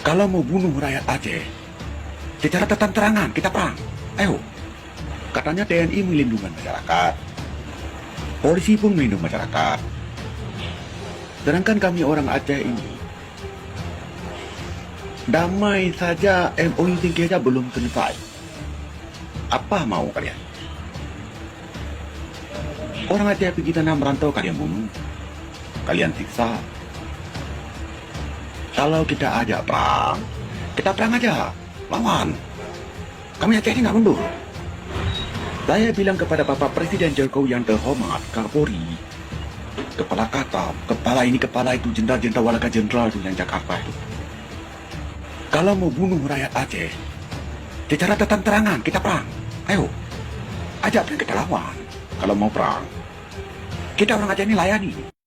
Kalau mau bunuh rakyat Aceh, secara terang-terangan kita perang. Ayo. Katanya TNI melindungi masyarakat. Polisi pun melindungi masyarakat. Sedangkan kami orang Aceh ini, damai saja MOU tinggi saja belum selesai. Apa mau kalian? Orang Aceh pergi tanah merantau kalian bunuh. Kalian siksa. Kalau kita ajak perang, kita perang aja. Lawan. Kami Aceh ini nggak mundur. Saya bilang kepada Bapak Presiden Jokowi yang terhormat, Kapolri, kepala Katam, kepala itu, jenderal-jenderal, walaga jenderal itu yang Jakarta itu. Kalau mau bunuh rakyat Aceh, secara terang-terangan kita perang. Ayo, ajak perang kita lawan. Kalau mau perang, kita orang Aceh ini layani.